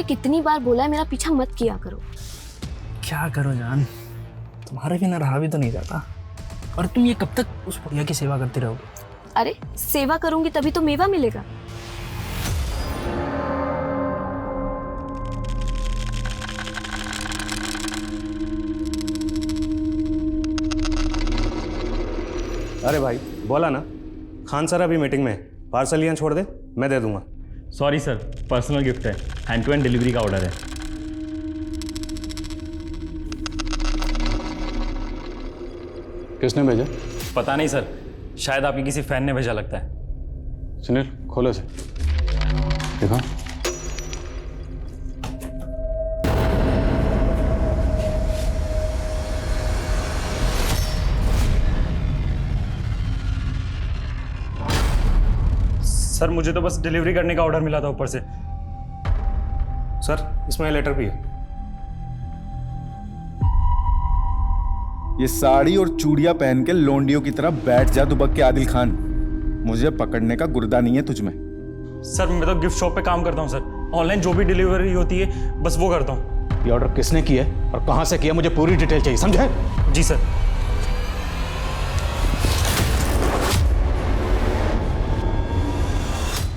कितनी बार बोला है मेरा पीछा मत किया करो। क्या करो जान, तुम्हारे बिना रहा भी तो नहीं जाता। और तुम ये कब तक उस बुढ़िया की सेवा करते रहोगे? अरे सेवा करूंगी तभी तो मेवा मिलेगा। अरे भाई बोला ना, खान सर अभी मीटिंग में, पार्सल यहाँ छोड़ दे, मैं दे दूंगा। सॉरी सर, पर्सनल गिफ्ट है, हैंड टू हैंड डिलीवरी का ऑर्डर है। किसने भेजा? पता नहीं सर, शायद आपके किसी फैन ने भेजा लगता है। सुनील खोलो इसे, देखो। सर मुझे तो बस डिलीवरी करने का ऑर्डर मिला था ऊपर से। सर इसमें लेटर भी है। ये साड़ी और चूड़ियां पहन के लोंडियों की तरह बैठ जा दुबक के आदिल खान। मुझे पकड़ने का गुर्दा नहीं है तुझ में। सर मैं तो गिफ्ट शॉप पे काम करता हूँ सर, ऑनलाइन जो भी डिलीवरी होती है बस वो करता हूँ। ये ऑर्डर किसने किया है और कहां से किया, मुझे पूरी डिटेल चाहिए, समझे? जी सर।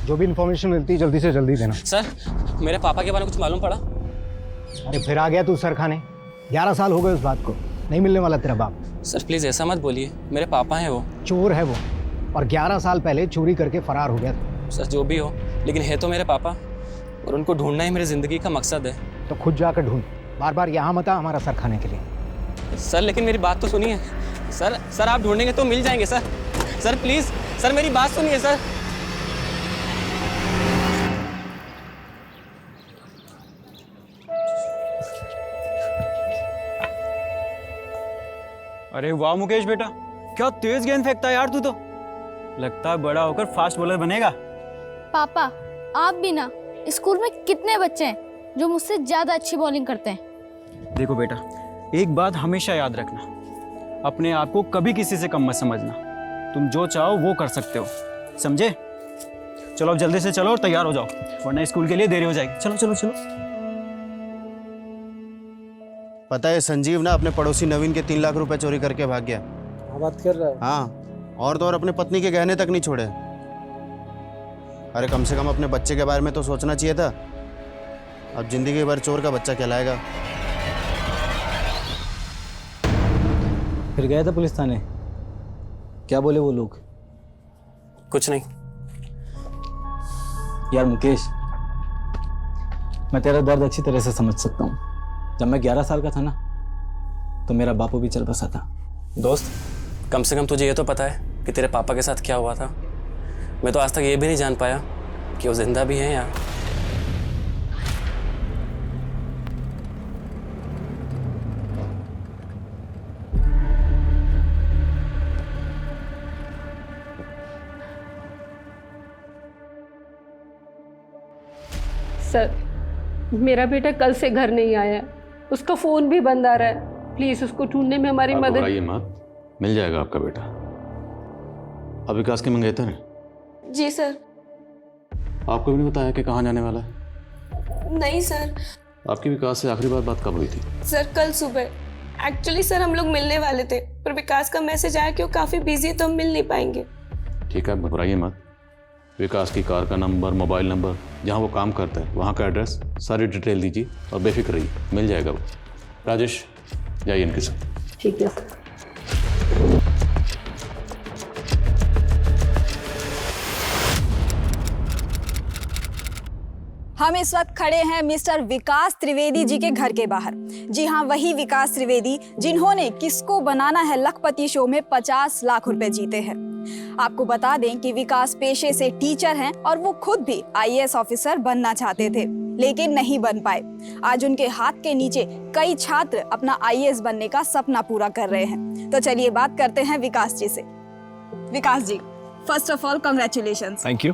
जो भी इन्फॉर्मेशन मिलती है जल्दी से जल्दी देना। सर मेरे पापा के बारे में कुछ मालूम पड़ा? अरे फिर आ गया तू सर खाने। 11 साल हो गए उस बात को, नहीं मिलने वाला तेरा बाप। सर प्लीज़ ऐसा मत बोलिए, मेरे पापा हैं वो। चोर है वो, और 11 साल पहले चोरी करके फरार हो गया था। सर जो भी हो, लेकिन है तो मेरे पापा, और उनको ढूंढना ही मेरी ज़िंदगी का मकसद है। तो खुद जाकर ढूंढ, बार बार यहाँ मत आ हमारा सर खाने के लिए। सर लेकिन मेरी बात तो सुनिए सर आप ढूंढेंगे तो मिल जाएंगे सर प्लीज़ सर मेरी बात सुनिए सर। अरे वाह मुकेश बेटा, क्या तेज गेंद फेंकता है यार तू तो। लगता है बड़ा होकर फास्ट बॉलर बनेगा। पापा आप भी ना, स्कूल में कितने बच्चे हैं जो मुझसे ज्यादा अच्छी बॉलिंग करते हैं। देखो बेटा, एक बात हमेशा याद रखना, अपने आप को कभी किसी से कम मत समझना। तुम जो चाहो वो कर सकते हो, समझे? चलो अब जल्दी से चलो और तैयार हो जाओ, वरना स्कूल के लिए देरी हो जाएगी। चलो चलो चलो। पता है संजीव ना अपने पड़ोसी नवीन के 3 लाख रुपए चोरी करके भाग गया। बात कर रहा है? हाँ, और तो और अपने पत्नी के गहने तक नहीं छोड़े। अरे कम से कम अपने बच्चे के बारे में तो सोचना चाहिए था। अब जिंदगी भर चोर का बच्चा कहलाएगा। फिर गया था पुलिस थाने, क्या बोले वो लोग? कुछ नहीं। यार मुकेश, मैं तेरा दर्द अच्छी तरह से समझ सकता हूँ। जब मैं 11 साल का था ना, तो मेरा बापू भी चल बसा था। दोस्त कम से कम तुझे ये तो पता है कि तेरे पापा के साथ क्या हुआ था। मैं तो आज तक ये भी नहीं जान पाया कि वो जिंदा भी हैं या। सर मेरा बेटा कल से घर नहीं आया, उसका फोन भी बंद आ रहा है। प्लीज उसको ढूंढने में हमारी मदद। घबराइए मत, मिल जाएगा आपका बेटा। अब विकास के मंगेतर हैं? जी सर। आपको भी नहीं बताया कि कहाँ जाने वाला है? नहीं सर। आपकी विकास से आखिरी बात कब हुई थी? सर कल सुबह। एक्चुअली सर हम लोग मिलने वाले थे, पर विकास का मैसेज आया कि वो काफी बिजी है तो हम मिल नहीं पाएंगे। ठीक है, घबराइए मत। विकास की कार का नंबर, मोबाइल नंबर, जहाँ वो काम करता है वहाँ का एड्रेस, सारी डिटेल दीजिए और बेफिक्र रहिए, मिल जाएगा वो। राजेश जाइए इनके साथ। ठीक है सर। हम इस वक्त खड़े हैं मिस्टर विकास त्रिवेदी जी के घर के बाहर। जी हाँ, वही विकास त्रिवेदी जिन्होंने किसको बनाना है लखपति शो में 50 लाख रुपए जीते हैं। आपको बता दें कि विकास पेशे से टीचर हैं और वो खुद भी आईएएस ऑफिसर बनना चाहते थे, लेकिन नहीं बन पाए। आज उनके हाथ के नीचे कई छात्र अपना आईएएस बनने का सपना पूरा कर रहे हैं। तो चलिए बात करते हैं विकास जी से। Vikas ji, first of all congratulations. Thank you.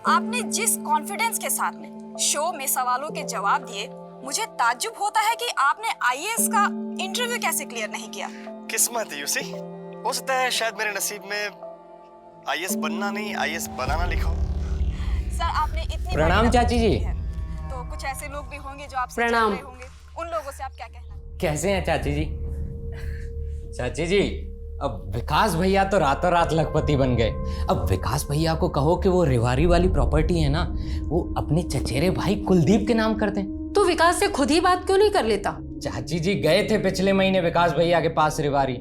आपने जिस कॉन्फिडेंस के साथ में शो में सवालों के जवाब दिए, मुझे ताज्जुब होता है कि आपने आईएएस का इंटरव्यू कैसे क्लियर नहीं किया। किस्मत है यूसी, हो सकता है शायद मेरे नसीब में आईएएस बनना नहीं आईएएस बनाना लिखा हो। सर आपने इतनी प्रणाम चाची जी। कुछ ऐसे लोग भी होंगे जो आपसे प्रणाम। जल रहे होंगे, उन लोगों से आप क्या कहना? कैसे हैं चाची जी? चाची जी, अब विकास भैया तो रातों रात लखपति बन गए। अब विकास भैया को कहो कि वो रेवाड़ी वाली प्रॉपर्टी है ना, वो अपने चचेरे भाई कुलदीप के नाम कर दें। तो विकास से खुद ही बात क्यों नहीं कर लेता? चाची जी गए थे पिछले महीने विकास भैया के पास रेवाड़ी,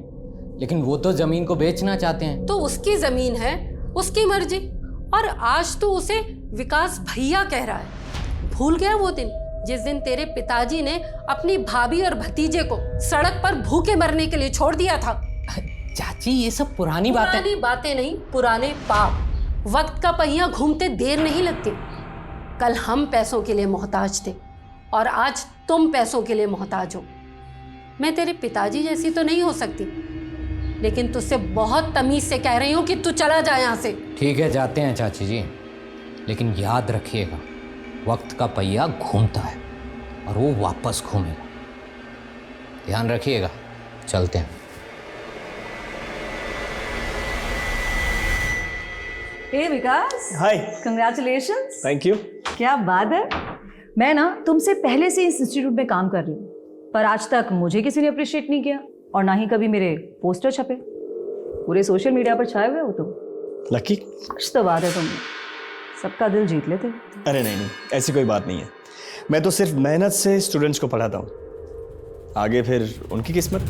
लेकिन वो तो जमीन को बेचना चाहते हैं। तो उसकी जमीन है, उसकी मर्जी। और आज तो उसे विकास भैया कह रहा है। भूल गया वो दिन जिस दिन तेरे पिताजी ने अपनी भाभी और भतीजे को सड़क पर भूखे मरने के लिए छोड़ दिया था? चाची ये सब पुरानी बातें नहीं, पुराने पाप। वक्त का पहिया घूमते देर नहीं लगती। कल हम पैसों के लिए मोहताज थे और आज तुम पैसों के लिए मोहताज हो। मैं तेरे पिताजी जैसी तो नहीं हो सकती, लेकिन तुझसे बहुत तमीज से कह रही हूँ कि तू चला जा यहाँ से। ठीक है जाते हैं चाची जी, लेकिन याद रखिएगा वक्त का पहिया घूमता है और वो वापस घूमेगा। ध्यान रखिएगा। चलते हैं। हे विकास, हाय। कंग्रेचुलेशंस। Thank you. क्या बात है। मैं ना तुमसे पहले से इस इंस्टीट्यूट में काम कर रही हूँ, पर आज तक मुझे किसी ने अप्रिशिएट नहीं किया और ना ही कभी मेरे पोस्टर छपे। पूरे सोशल मीडिया पर छाए हुए हो तुम। लकी। कुछ तो बात है, तुम सबका दिल जीत लेते। अरे नहीं, ऐसी कोई बात नहीं है। मैं तो सिर्फ मेहनत से स्टूडेंट्स को पढ़ाता हूँ, आगे फिर उनकी किस्मत।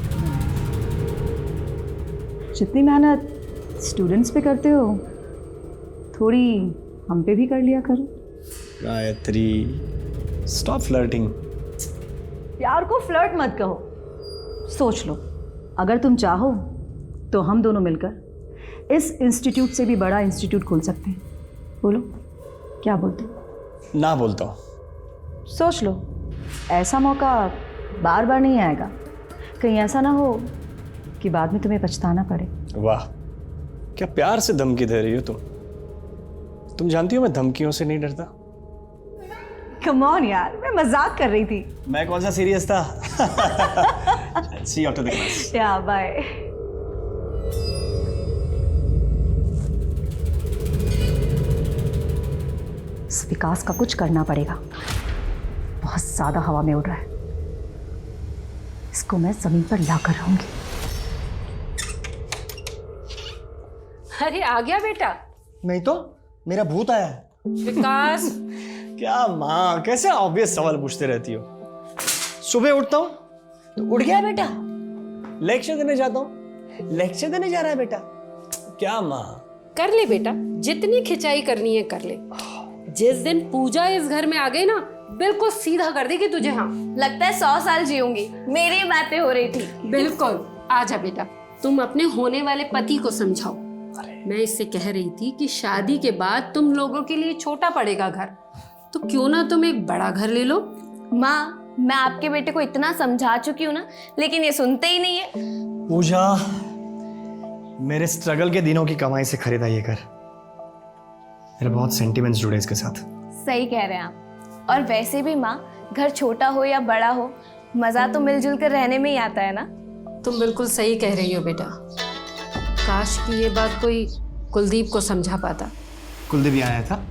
जितनी मेहनत स्टूडेंट्स पे करते हो, थोड़ी हम पे भी कर लिया करो। Gayatri, stop flirting. प्यार को फ्लर्ट मत कहो। सोच लो, अगर तुम चाहो तो हम दोनों मिलकर इस इंस्टीट्यूट से भी बड़ा इंस्टीट्यूट खोल सकते हैं। बोलो, क्या बोलते हो? ना बोलता हूँ। सोच लो, ऐसा मौका बार बार नहीं आएगा। कहीं ऐसा ना हो कि बाद में तुम्हें पछताना पड़े। वाह, क्या प्यार से धमकी दे रही हो तुम जानती हो मैं धमकियों से नहीं डरता। कम ऑन यार, मैं मजाक कर रही थी। मैं कौन सा सीरियस था। See you after the class. या बाय। इस विकास का कुछ करना पड़ेगा। बहुत ज्यादा हवा में उड़ रहा है। इसको मैं जमीन पर लाकर रहूंगी। अरे आ गया बेटा। नहीं तो मेरा भूत आया है। विकास। क्या माँ, कैसे ऑब्वियस सवाल पूछते रहती हो। सुबह उठता हूँ तो उठ गया बेटा, लेक्चर देने जाता हूँ, लेक्चर देने जा रहा है बेटा। क्या माँ। कर ले बेटा, जितनी खिंचाई करनी है कर ले। जिस दिन पूजा इस घर में आ गई ना, बिल्कुल सीधा कर देगी तुझे। हाँ, लगता है 100 साल जीऊंगी। मेरी बातें हो रही थी। बिल्कुल। आजा बेटा, तुम अपने होने वाले पति को समझाओ। मैं इससे कह रही थी कि शादी के बाद तुम लोगों के लिए छोटा पड़ेगा घर, तो क्यों ना तुम एक बड़ा घर ले लो। माँ, मैं आपके बेटे को इतना समझा चुकी हूँ ना, लेकिन ये सुनते ही नहीं है। पूजा, मेरे स्ट्रगल के दिनों की कमाई से खरीदा ये घर। मेरे बहुत सेंटिमेंट्स जुड़े इसके साथ। सही कह रहे हैं आप। और वैसे भी माँ, घर छोटा हो या बड़ा हो, मजा तो मिलजुल कर रहने में ही आता है ना। तुम बिल्कुल सही कह रही हो बेटा। काश कि ये बात कोई कुलदीप को समझा पाता। कुलदीप भी आया था,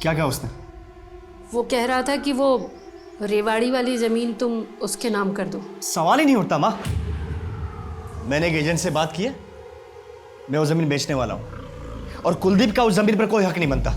क्या कहा उसने? वो कह रहा था कि वो रेवाड़ी वाली जमीन तुम उसके नाम कर दो। सवाल ही नहीं उठता माँ। मैंने एक एजेंट से बात की है, मैं वो जमीन बेचने वाला हूं और कुलदीप का उस जमीन पर कोई हक नहीं बनता।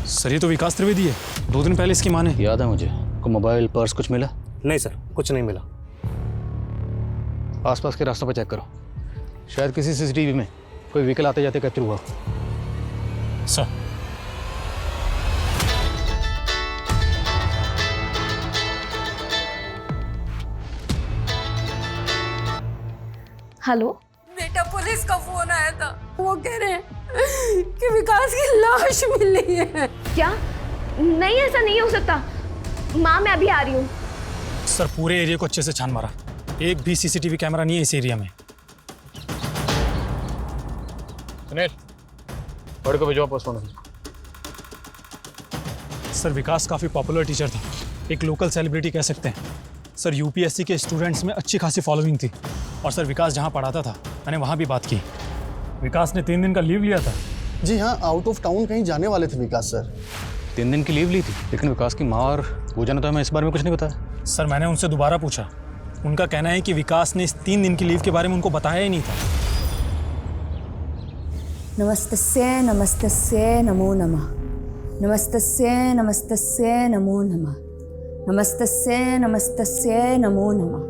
सर ये तो विकास त्रिवेदी है। 2 दिन पहले इसकी माँ ने। याद है मुझे। को मोबाइल पर्स कुछ मिला? नहीं सर, कुछ नहीं मिला। आसपास के रास्तों पर चेक करो, शायद किसी सीसीटीवी में कोई व्हीकल आते जाते कैप्चर हुआ। सर। हेलो बेटा, पुलिस का फोन आया था। वो कह रहे हैं कि विकास की लाश मिली है। क्या? नहीं, ऐसा नहीं हो सकता। माँ मैं अभी आ रही हूँ। सर पूरे एरिया को अच्छे से छान मारा, एक भी सीसीटीवी कैमरा नहीं है इस एरिया में। सुनील, बड़े को भिजवा पोस्टमार्टम। सर विकास काफ़ी पॉपुलर टीचर था, एक लोकल सेलिब्रिटी कह सकते हैं। सर यूपीएससी के स्टूडेंट्स में अच्छी खासी फॉलोइंग थी, और सर विकास जहाँ पढ़ाता था मैंने वहाँ भी बात की। विकास ने 3 दिन का लीव लिया था। जी हाँ, आउट ऑफ टाउन कहीं जाने वाले थे विकास सर। 3 दिन की लीव ली थी, लेकिन विकास की माँ और पूजा ने तो हमें इस बारे में कुछ नहीं बताया। सर मैंने उनसे दोबारा पूछा, उनका कहना है कि विकास ने इस 3 दिन की लीव के बारे में उनको बताया ही नहीं था। नमस्तस्ये नमस्तस्ये नमो नमः। नमस्तस्ये नमस्तस्ये नमो नमः। नमस्तस्ये नमस्तस्ये नमो नमः।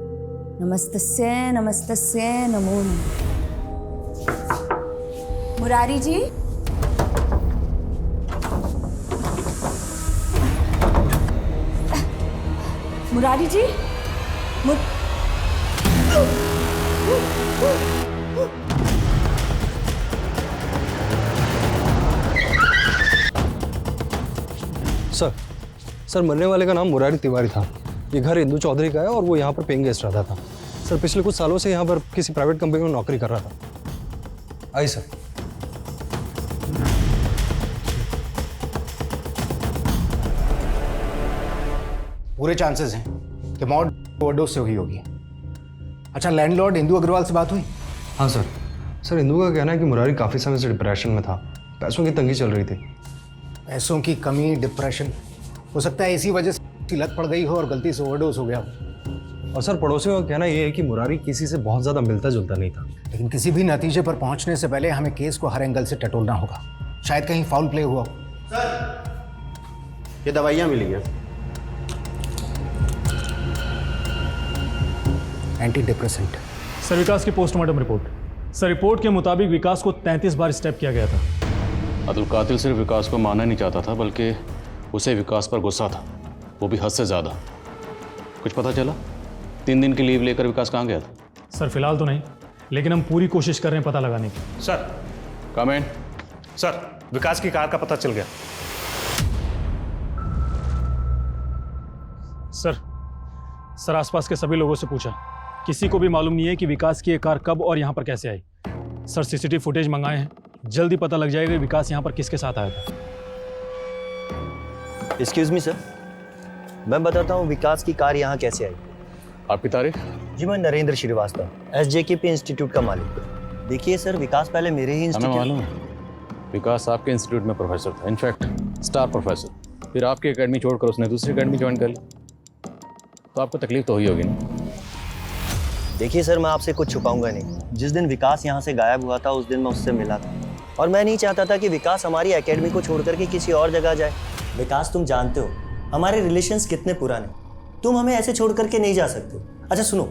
नमस्तस्ये नमस्तस्ये नमो नमः। मुरारी जी, मुरारी जी, सर मरने वाले का नाम मुरारी तिवारी था। ये घर इंदू चौधरी का है और वो यहाँ पर पेइंग गेस्ट रहता था। सर पिछले कुछ सालों से यहाँ पर किसी प्राइवेट कंपनी में नौकरी कर रहा था। आइए सर। पूरे चांसेस हैं कि मौत ओवरडोज से हुई होगी। अच्छा, लैंडलॉर्ड इंदू अग्रवाल से बात हुई? हाँ सर। सर इंदू का कहना है कि मुरारी काफ़ी समय से डिप्रेशन में था, पैसों की तंगी चल रही थी। पैसों की कमी, डिप्रेशन, हो सकता है इसी वजह से लत पड़ गई हो और गलती से ओवरडोज हो गया हो। और सर पड़ोसियों का कहना ये है कि मुरारी किसी से बहुत ज़्यादा मिलता जुलता नहीं था। लेकिन किसी भी नतीजे पर पहुंचने से पहले हमें केस को हर एंगल से टटोलना होगा। शायद कहीं फाउल प्ले हुआ हो। ये दवाइयाँ मिली हैं। Anti depressant. सर विकास की पोस्टमार्टम रिपोर्ट। सर रिपोर्ट के मुताबिक विकास को 33 बार स्टैप किया गया था। अब्दुल कातिल सिर्फ विकास को मारना नहीं चाहता था, बल्कि उसे विकास पर गुस्सा था, वो भी हद से ज़्यादा। कुछ पता चला 3 दिन की लीव लेकर विकास कहाँ गया था? सर फिलहाल तो नहीं, लेकिन हम पूरी कोशिश कर रहे हैं पता लगाने की। Sir comment. सर विकास की कार का पता चल गया। सर आसपास के सभी लोगों से पूछा, किसी को भी मालूम नहीं है कि विकास की ये कार कब और यहाँ पर कैसे आई। सर सीसीटीवी फुटेज मंगाए हैं, जल्दी पता लग जाएगा विकास यहाँ पर किसके साथ आया था। एक्सक्यूज मी सर, मैं बताता हूँ विकास की कार यहाँ कैसे आई। आपकी तारीफ? जी मैं नरेंद्र श्रीवास्तव, SJKP इंस्टीट्यूट का मालिक। देखिए सर, विकास पहले मेरे ही हमें मालूम है, विकास आपके इंस्टीट्यूट में प्रोफेसर था, इनफैक्ट स्टार प्रोफेसर। फिर आपकी एकेडमी छोड़कर उसने दूसरी एकेडमी ज्वाइन कर ली, तो आपको तकलीफ तो हुई होगी ना? देखिए सर, मैं आपसे कुछ छुपाऊंगा नहीं। जिस दिन विकास यहाँ से गायब हुआ था उस दिन मैं उससे मिला था, और मैं नहीं चाहता था कि विकास हमारी एकेडमी को छोड़ करके किसी और जगह जाए। विकास, तुम जानते हो हमारे रिलेशंस कितने पुराने, तुम हमें ऐसे छोड़ करके नहीं जा सकते। अच्छा सुनो,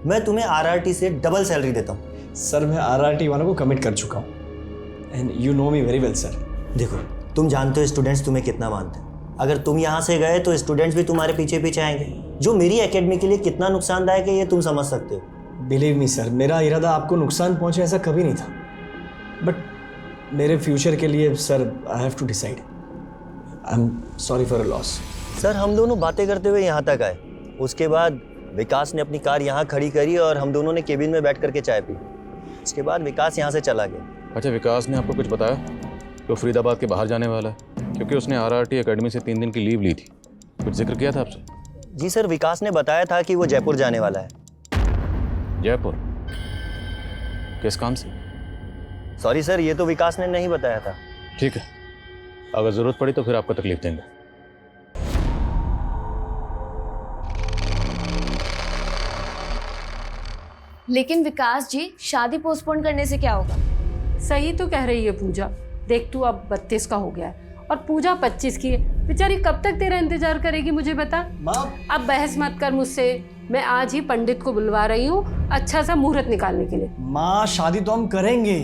मैं तुम्हें RRT से डबल सैलरी देता हूँ। सर मैं RRT वालों को कमिट कर चुका हूँ, and you know me very well sir. देखो, तुम जानते हो स्टूडेंट्स तुम्हें कितना मानते हैं। अगर तुम यहाँ से गए तो स्टूडेंट्स भी तुम्हारे पीछे पीछे आएंगे, जो मेरी एकेडमी के लिए कितना नुकसानदायक है ये तुम समझ सकते हो। बिलीव मी सर, मेरा इरादा आपको नुकसान पहुँचे ऐसा कभी नहीं था, बट मेरे फ्यूचर के लिए sir I have to decide. I am sorry for a loss. Sir हम दोनों बातें करते हुए यहाँ तक आए, उसके बाद विकास ने अपनी कार यहाँ खड़ी करी और हम दोनों ने केबिन में बैठ करके चाय पी। उसके बाद विकास यहाँ से चला गया। अच्छा, विकास ने आपको कुछ बताया कि वो फरीदाबाद के बाहर जाने वाला है, क्योंकि उसने RRT एकेडमी से 3 दिन की लीव ली थी? कुछ जिक्र किया था आपसे? जी सर, विकास ने बताया था कि वो जयपुर जाने वाला है। जयपुर? किस काम से? सॉरी सर, ये तो विकास ने नहीं बताया था। ठीक है, अगर ज़रूरत पड़ी तो फिर आपको तकलीफ देंगे। लेकिन विकास जी, शादी पोस्टपोन करने से क्या होगा? सही तो कह रही है पूजा। देख तू अब 32 का हो गया है और पूजा 25 की है। बेचारी कब तक तेरा इंतजार करेगी मुझे बता। अब बहस मत कर मुझसे, मैं आज ही पंडित को बुलवा रही हूँ अच्छा सा मुहूर्त निकालने के लिए। माँ, शादी तो हम करेंगे,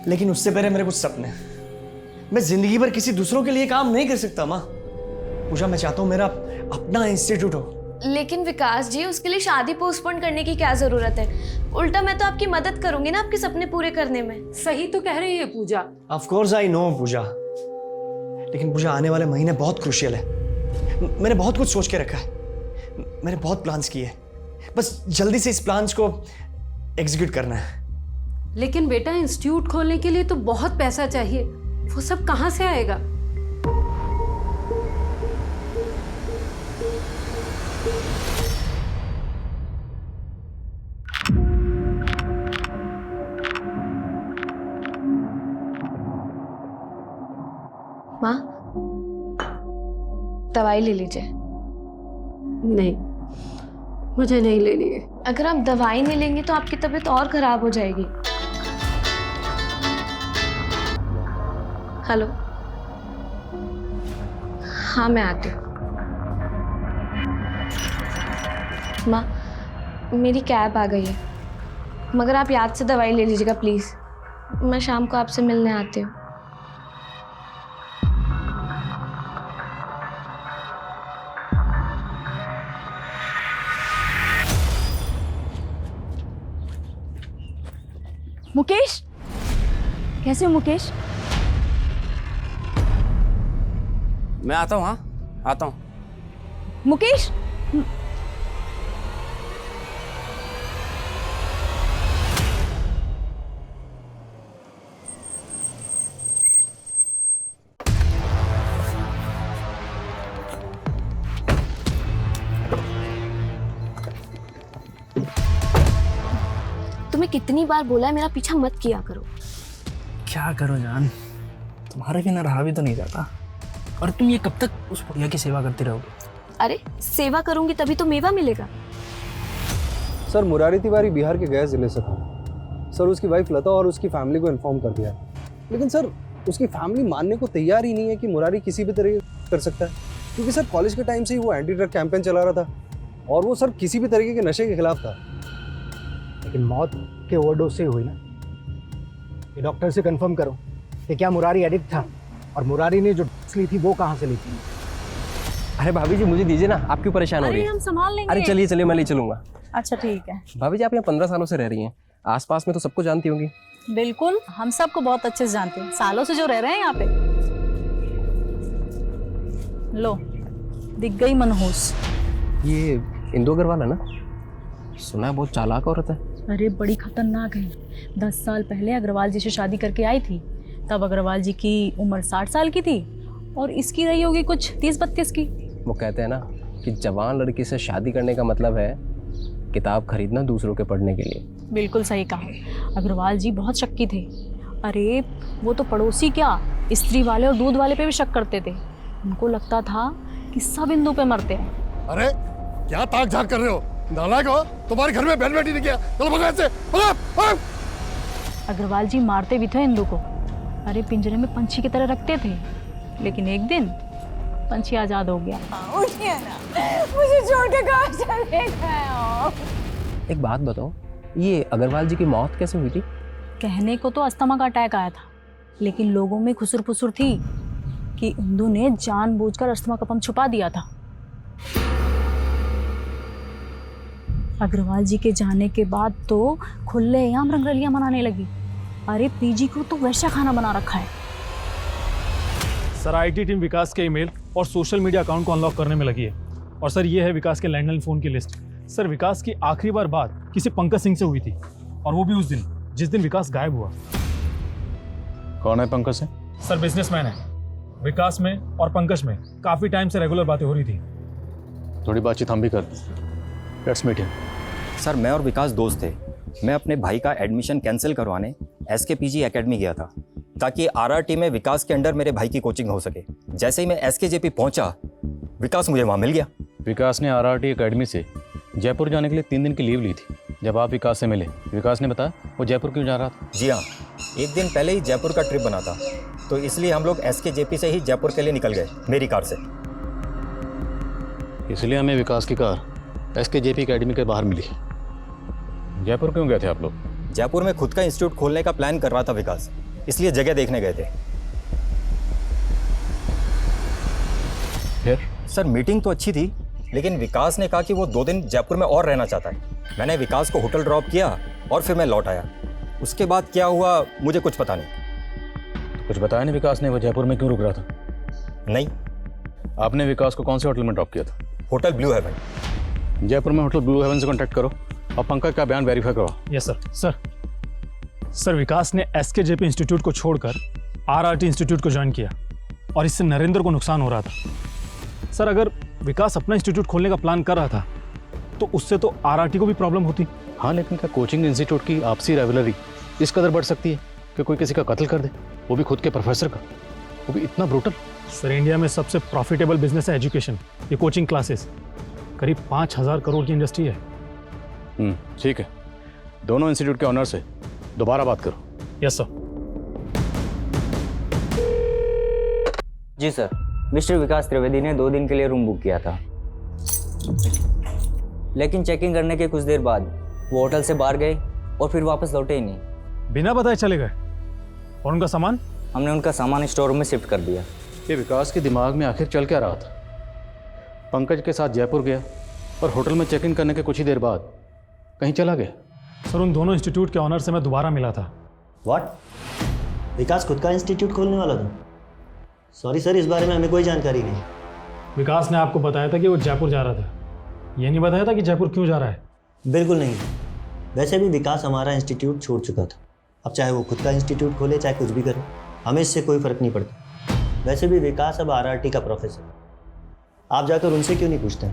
लेकिन उससे पहले मेरे कुछ सपने हैं। मैं जिंदगी भर किसी दूसरों के लिए काम नहीं कर सकता माँ। पूजा, मैं चाहता हूँ मेरा अपना इंस्टीट्यूट हो। लेकिन विकास जी, उसके लिए शादी पोस्टपोन करने की क्या जरूरत है? उल्टा मैं तो आपकी मदद करूंगी ना आपके सपने पूरे करने में। सही तो कह रही है पूजा। ऑफ कोर्स आई नो पूजा, लेकिन पूजा आने वाले महीने बहुत क्रूशियल है। मैंने बहुत कुछ सोच के रखा है, मैंने बहुत प्लान्स किए हैं, बस जल्दी से इस प्लान्स को एग्जीक्यूट करना है। लेकिन बेटा इंस्टीट्यूट खोलने के लिए तो बहुत पैसा चाहिए, वो सब कहाँ से आएगा? माँ, दवाई ले लीजिए। नहीं, मुझे नहीं लेनी है। अगर आप दवाई नहीं लेंगे तो आपकी तबीयत और खराब हो जाएगी। हेलो, हाँ मैं आती हूँ। माँ, मेरी कैब आ गई है, मगर आप याद से दवाई ले लीजिएगा प्लीज़। मैं शाम को आपसे मिलने आती हूँ। मुकेश, कैसे हो मुकेश? मैं आता हूँ, हाँ आता हूँ। मुकेश, तुम्हें कितनी बार बोला है मेरा पीछा मत किया करो। क्या करो जान, तुम्हारे बिना रहा भी तो नहीं जाता। और तुम ये कब तक उस बुढ़िया की सेवा करती रहोगे? अरे सेवा करूंगी तभी तो मेवा मिलेगा। सर मुरारी तिवारी बिहार के गया जिले से था सर। उसकी वाइफ लता और उसकी फैमिली को इन्फॉर्म कर दिया है, लेकिन सर उसकी फैमिली मानने को तैयार ही नहीं है कि मुरारी किसी भी तरीके कर सकता है, क्योंकि सर कॉलेज के टाइम से ही वो एंटी ड्रग कैंपेन चला रहा था और वो सर किसी भी तरीके के नशे के खिलाफ था। लेकिन मौत के ओवरडोज से हुई ना। ये डॉक्टर से कंफर्म करो कि क्या मुरारी एडिक्ट था, और मुरारी ने जो ड्रग्स ली थी वो कहाँ से ली थी। अरे भाभी जी मुझे दीजिए ना, आप क्यों परेशान हो रही हैं? हम संभाल लेंगे। अरे चलिए चलिए, मैं ले चलूंगा। अच्छा ठीक है। भाभी जी आप यहाँ 15 सालों से रह रही हैं, आसपास में तो सबको जानती होंगी। बिल्कुल, हम सबको बहुत अच्छे से जानते हैं, सालों से जो रह रहे हैं यहाँ पे। लो, दिख गई मनहूस। ये इंदु अग्रवाल है ना? सुना है बहुत चालाक औरत है। अरे बड़ी खतरनाक है। 10 साल पहले अग्रवाल जी से शादी करके आई थी, तब अग्रवाल जी की उम्र 60 साल की थी और इसकी रही होगी कुछ 30-32 की। वो कहते हैं ना कि जवान लड़की से शादी करने का मतलब है किताब खरीदना दूसरों के पढ़ने के लिए। बिल्कुल सही कहा। अग्रवाल जी बहुत शक्की थे। अरे वो तो पड़ोसी क्या, स्त्री वाले और दूध वाले पे भी शक करते थे। उनको लगता था कि सब इंदु पे मरते हैं। अरे क्या ताक झाक कर रहे हो? नालायक हो, तुम्हारे घर में बहन बेटी नहीं किया। चलो भगवान से भागो। अग्रवाल जी मारते भी थे इंदु को। अरे पिंजरे में पंछी की तरह रखते थे, लेकिन एक दिन पंछी आजाद हो गया। उठिए ना, मुझे छोड़ के कहाँ चले गए हो? एक बात बताओ, ये अग्रवाल जी की मौत कैसे हुई थी? कहने को तो अस्थमा का अटैक आया था, लेकिन लोगों में खुसर फुसर थी कि इंदु ने जानबूझकर अस्थमा का पंप छुपा दिया था। अग्रवाल जी के जाने के बाद तो खुलेआम रंगरलियां मनाने लगी। अरे पीजी को तो वैसा खाना बना रखा है। सर आईटी टीम विकास के ईमेल और सोशल मीडिया अकाउंट को अनलॉक करने में लगी है। और सर ये है विकास के लैंडलाइन फ़ोन की लिस्ट। सर विकास की आखिरी बार बात किसी पंकज सिंह से हुई थी, और वो भी उस दिन जिस दिन विकास गायब हुआ। कौन है पंकज सिंह? सर बिजनेसमैन है। विकास में और पंकज में काफ़ी टाइम से रेगुलर बातें हो रही थी। थोड़ी बातचीत हम भी करते हैं। Let's meet him. सर मैं और विकास दोस्त थे। मैं अपने भाई का एडमिशन कैंसिल करवाने SKPG एकेडमी गया था, ताकि RRT में विकास के अंडर मेरे भाई की कोचिंग हो सके। जैसे ही मैं SKJP पहुंचा, विकास मुझे वहां मिल गया। विकास ने RRT एकेडमी से जयपुर जाने के लिए 3 दिन की लीव ली थी। जब आप विकास से मिले, विकास ने बताया वो जयपुर क्यों जा रहा था? जी हाँ, एक दिन पहले ही जयपुर का ट्रिप बना था, तो इसलिए हम लोग SKJP से ही जयपुर के लिए निकल गए मेरी कार से। इसलिए हमें विकास की कार SKJP एकेडमी के बाहर मिली। जयपुर क्यों गए थे आप लोग? जयपुर में खुद का इंस्टीट्यूट खोलने का प्लान कर रहा था विकास, इसलिए जगह देखने गए थे। फिर? सर मीटिंग तो अच्छी थी, लेकिन विकास ने कहा कि वो 2 दिन जयपुर में और रहना चाहता है। मैंने विकास को होटल ड्रॉप किया और फिर मैं लौट आया। उसके बाद क्या हुआ मुझे कुछ पता नहीं। कुछ बताया नहीं विकास ने वो जयपुर में क्यों रुक रहा था? नहीं। आपने विकास को कौन से होटल में ड्रॉप किया था? Hotel blue heaven. जयपुर में होटल ब्लू हेवन से कांटेक्ट करो और पंकज का बयान वेरीफाई करवाओ। Yes sir. सर विकास ने SKJP इंस्टीट्यूट को छोड़कर RRT इंस्टीट्यूट को ज्वाइन किया और इससे नरेंद्र को नुकसान हो रहा था। सर अगर विकास अपना इंस्टीट्यूट खोलने का प्लान कर रहा था तो उससे तो RRT को भी प्रॉब्लम होती। हाँ, लेकिन क्या कोचिंग इंस्टीट्यूट की आपसी राइवलरी इस कदर बढ़ सकती है कि कोई किसी का कत्ल कर दे, वो भी खुद के प्रोफेसर का, वो भी इतना ब्रूटल? सर इंडिया में सबसे प्रॉफिटेबल बिजनेस है एजुकेशन, ये कोचिंग क्लासेस। करीब 5,000 करोड़ की इंडस्ट्री है। ठीक है, दोनों इंस्टीट्यूट के ऑनर से दोबारा बात करो। Yes sir. जी सर, मिस्टर विकास त्रिवेदी ने 2 दिन के लिए रूम बुक किया था, लेकिन चेकिंग करने के कुछ देर बाद वो होटल से बाहर गए और फिर वापस लौटे ही नहीं। बिना बताए चले गए? और उनका सामान? हमने उनका सामान स्टोर रूम में शिफ्ट कर दिया। ये विकास के दिमाग में आखिर चल क्या रहा था? पंकज के साथ जयपुर गया और होटल में चेक इन करने के कुछ ही देर बाद कहीं चला गया। सर उन दोनों इंस्टीट्यूट के ऑनर से मैं दोबारा मिला था। व्हाट? विकास खुद का इंस्टीट्यूट खोलने वाला था? सॉरी सर, इस बारे में हमें कोई जानकारी नहीं। विकास ने आपको बताया था कि वो जयपुर जा रहा था, ये नहीं बताया था कि जयपुर क्यों जा रहा है? बिल्कुल नहीं। वैसे भी विकास हमारा इंस्टीट्यूट छोड़ चुका था। अब चाहे वो खुद का इंस्टीट्यूट खोले चाहे कुछ भी करे, हमें इससे कोई फ़र्क नहीं पड़ता। वैसे भी विकास अब RRT का प्रोफेसर। आप जाकर उनसे क्यों नहीं पूछते?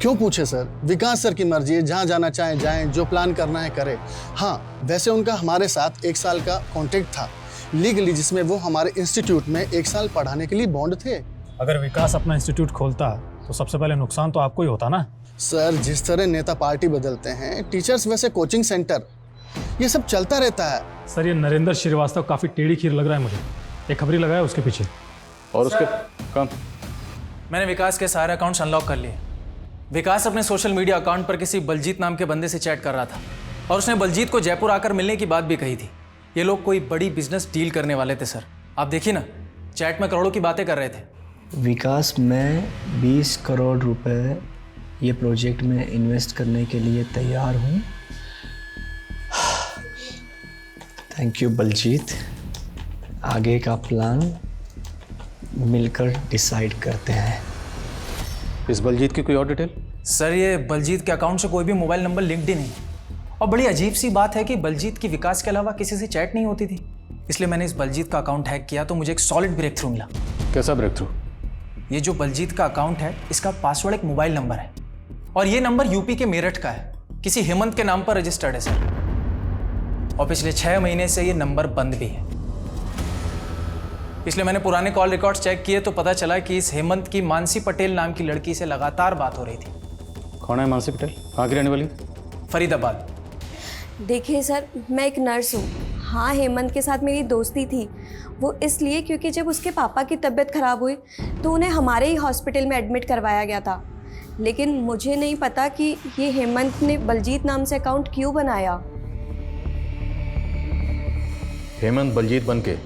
क्यों पूछे सर? विकास सर की मर्जी है, जहाँ जाना चाहें जाएं, जो प्लान करना है करें। हाँ, वैसे उनका हमारे साथ 1 साल का कॉन्ट्रैक्ट था लीगली, जिसमें वो हमारे इंस्टीट्यूट में 1 साल पढ़ाने के लिए बॉन्ड थे। अगर विकास अपना इंस्टीट्यूट खोलता तो सबसे पहले नुकसान तो आपको ही होता ना। सर जिस तरह नेता पार्टी बदलते हैं, टीचर्स वैसे कोचिंग सेंटर, ये सब चलता रहता है। सर ये नरेंद्र श्रीवास्तव काफ़ी टेढ़ी खीर लग रहा है मुझे। एक खबरी लगाया उसके पीछे। और उसके काम? मैंने विकास के सारे अकाउंट्स अनलॉक कर लिए। विकास अपने सोशल मीडिया अकाउंट पर किसी बलजीत नाम के बंदे से चैट कर रहा था और उसने बलजीत को जयपुर आकर मिलने की बात भी कही थी। ये लोग कोई बड़ी बिजनेस डील करने वाले थे सर। आप देखिए ना, चैट में करोड़ों की बातें कर रहे थे। विकास, मैं 20 करोड़ रुपए ये प्रोजेक्ट में इन्वेस्ट करने के लिए तैयार हूँ। Thank you Baljeet. आगे का प्लान मिलकर डिसाइड करते हैं। इस बलजीत की कोई और डिटेल? सर ये बलजीत के अकाउंट से कोई भी मोबाइल नंबर लिंक्ड ही नहीं। और बड़ी अजीब सी बात है कि बलजीत की विकास के अलावा किसी से चैट नहीं होती थी। इसलिए मैंने इस बलजीत का अकाउंट हैक किया तो मुझे एक सॉलिड ब्रेक थ्रू मिला। कैसा ब्रेक थ्रू? ये जो बलजीत का अकाउंट है, इसका पासवर्ड एक मोबाइल नंबर है और ये नंबर यूपी के मेरठ का है, किसी हेमंत के नाम पर रजिस्टर्ड है सर। और पिछले 6 महीने से ये नंबर बंद भी है। इसलिए मैंने पुराने कॉल रिकॉर्ड्स चेक किए तो पता चला कि इस हेमंत की मानसी पटेल नाम की लड़की से लगातार बात हो रही थी। कौन है मानसी पटेल? कहाँ की रहने वाली? फरीदाबाद। देखिए सर, मैं एक नर्स हूँ। हाँ, हेमंत के साथ मेरी दोस्ती थी। वो इसलिए क्योंकि जब उसके पापा की तबीयत खराब हुई तो उन्हें हमारे ही हॉस्पिटल में एडमिट करवाया गया था। लेकिन मुझे नहीं पता कि ये हेमंत ने बलजीत नाम से अकाउंट क्यों बनाया। हेमंत बलजीत बन के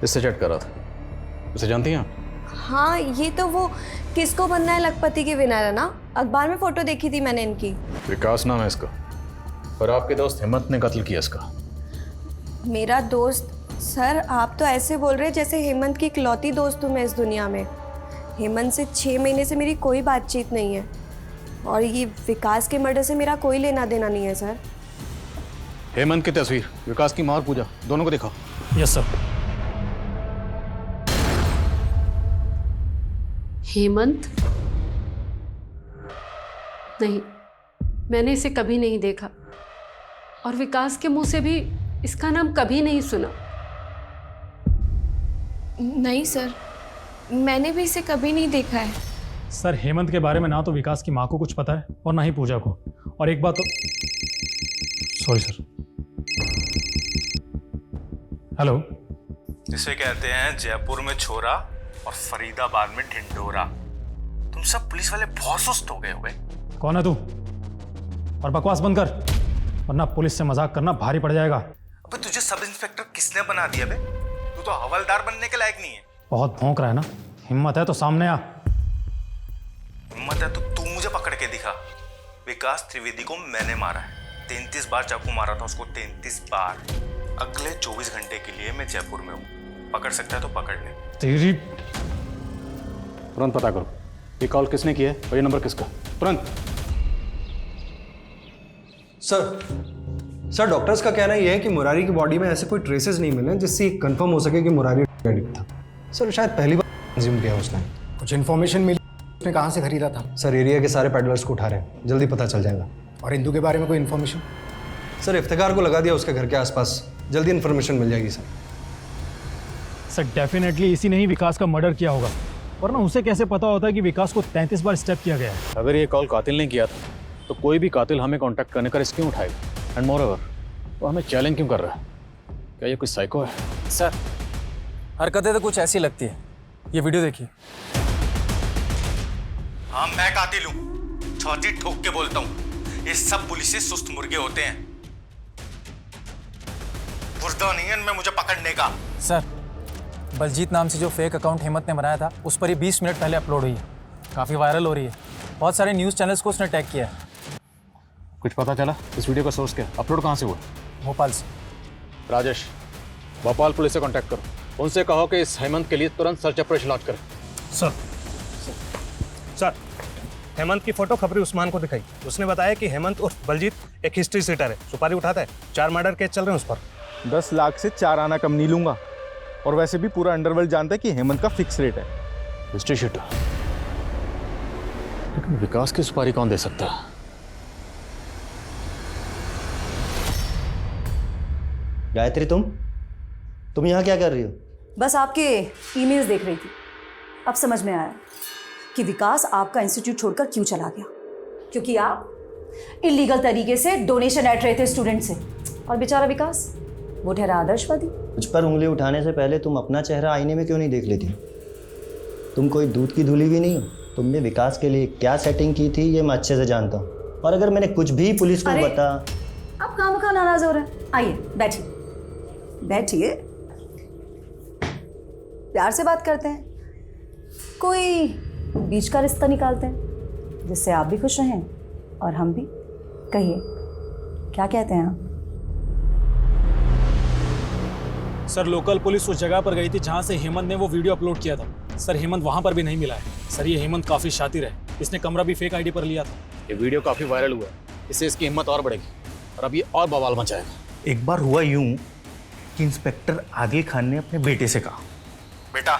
इससे चैट कर रहा था। उसे जानती हैं आप? हाँ, ये तो वो किसको बनना है लखपति के विनर है ना। अखबार में फोटो देखी थी मैंने इनकी। विकास नाम है इसका और आपके दोस्त हेमंत ने कत्ल किया इसका। मेरा दोस्त? सर आप तो ऐसे बोल रहे जैसे हेमंत की इकलौती दोस्त हूँ मैं इस दुनिया में। हेमंत से 6 महीने से मेरी कोई बातचीत नहीं है और ये विकास के मर्डर से मेरा कोई लेना देना नहीं है सर। हेमंत की तस्वीर, विकास की मां और पूजा, दोनों को दिखाओ। Yes sir. हेमंत? नहीं, मैंने इसे कभी नहीं देखा और विकास के मुंह से भी इसका नाम कभी नहीं सुना। नहीं सर, मैंने भी इसे कभी नहीं देखा है। सर हेमंत के बारे में ना तो विकास की माँ को कुछ पता है और ना ही पूजा को। और एक बात तो, सॉरी सर। हेलो। इसे कहते हैं जयपुर में छोरा और फरीदाबाद में ढिंडोरा। तुम सब पुलिस वाले बहुत सुस्त हो गए हो बे। कौन है तू? और बकवास बंद कर, वरना पुलिस से मजाक करना भारी पड़ जाएगा। अबे तुझे सब इंस्पेक्टर किसने बना दिया बे? तू तो हवलदार बनने के लायक नहीं है। बहुत भौंक रहा है ना। हिम्मत है तो सामने आ। हिम्मत है तो तू मुझे पकड़ के दिखा। विकास त्रिवेदी को मैंने मारा है। 33 बार चाकू मारा था उसको, 33 बार। अगले 24 घंटे के लिए मैं जयपुर में हूँ। पकड़ सकता है तो पकड़ ले। तेरी तुरंत पता करो ये कॉल किसने किया है और ये नंबर किसका, तुरंत। सर डॉक्टर्स का कहना ये है कि मुरारी की बॉडी में ऐसे कोई ट्रेसेस नहीं मिले जिससे कंफर्म हो सके कि मुरारी एडिक्ट था। सर शायद पहली बार कंज्यूम किया उसने। कुछ इन्फॉर्मेशन मिली उसने कहाँ से खरीदा था? सर एरिया के सारे पेडलर्स को उठा रहे हैं, जल्दी पता चल जाएगा। और इंदू के बारे में कोई इन्फॉर्मेशन? सर इफ्तिकार को लगा दिया उसके घर के आसपास, जल्दी इन्फॉर्मेशन मिल जाएगी सर डेफिनेटली इसी ने ही विकास का मर्डर किया होगा, वरना उसे कैसे पता होता है कि विकास को 33 बार स्टेप किया गया है। अगर ये कॉल कातिल ने किया था तो कोई भी कातिल हमें कांटेक्ट करने का रिस्क क्यों उठाएगा? एंड मोर ओवर वो हमें चैलेंज क्यों कर रहा है? क्या ये कोई साइको है? सर हरकतें तो कुछ ऐसी लगती है, ये वीडियो देखिए। हाँ मैं कातिल हूँ, छाती ठोक के बोलता हूँ। ये सब पुलिस से सुस्त मुर्गे होते हैं, बुर्दा नहीं है इनमें मुझे पकड़ने का। सर बलजीत नाम से जो फेक अकाउंट हेमंत ने बनाया था उस पर ही 20 मिनट पहले अपलोड हुई है, काफ़ी वायरल हो रही है। बहुत सारे न्यूज़ चैनल्स को उसने टैग किया है। कुछ पता चला इस वीडियो का सोर्स क्या? अपलोड कहाँ से हुआ? भोपाल से। राजेश भोपाल पुलिस से कांटेक्ट करो, उनसे कहो कि इस हेमंत के लिए तुरंत सर्च ऑपरेशन लॉन्च करें। सर हेमंत की फोटो खबरी उस्मान को दिखाई, उसने बताया कि हेमंत उर्फ बलजीत एक हिस्ट्री सीटर है, सुपारी उठाता है, 4 मर्डर केस चल रहे हैं उस पर। 10 लाख से 4 आना कम नहीं लूंगा, और वैसे भी पूरा अंडरवर्ल्ड जानता है कि हेमंत का फिक्स रेट है। हिस्ट्री शीटर, लेकिन विकास की सुपारी कौन दे सकता है? गायत्री तुम यहाँ क्या कर रही हो? बस आपके ईमेल्स देख रही थी। अब समझ में आया कि विकास आपका इंस्टीट्यूट छोड़कर क्यों चला गया, क्योंकि आप इलीगल तरीके से डोनेशन ऐट रहे थे स्टूडेंट से, और बेचारा विकास वो ठहरा आदर्शवादी। मुझ पर उंगली उठाने से पहले तुम अपना चेहरा आईने में क्यों नहीं देख लेती? तुम कोई दूध की धुली भी नहीं हो। तुमने विकास के लिए क्या सेटिंग की थी ये मैं अच्छे से जानता हूँ, और अगर मैंने कुछ भी पुलिस को बता। आप खामखा नाराज हो रहे हैं। आइए बैठिए बैठिए, प्यार से बात करते हैं, कोई बीच का रिश्ता निकालते हैं जिससे आप भी खुश रहें और हम भी। कहिए क्या कहते हैं आप? सर लोकल पुलिस उस जगह पर गई थी जहां से हेमंत ने वो वीडियो अपलोड किया था। सर हेमंत वहां पर भी नहीं मिला है। सर ये हेमंत काफी शातिर है, इसने कमरा भी फेक आईडी पर लिया था। ये वीडियो काफी वायरल हुआ है, इससे इसकी हिम्मत और बढ़ेगी और अब ये और बवाल मचाएगा। एक बार हुआ यूं कि इंस्पेक्टर आदिल खान ने अपने बेटे से कहा, बेटा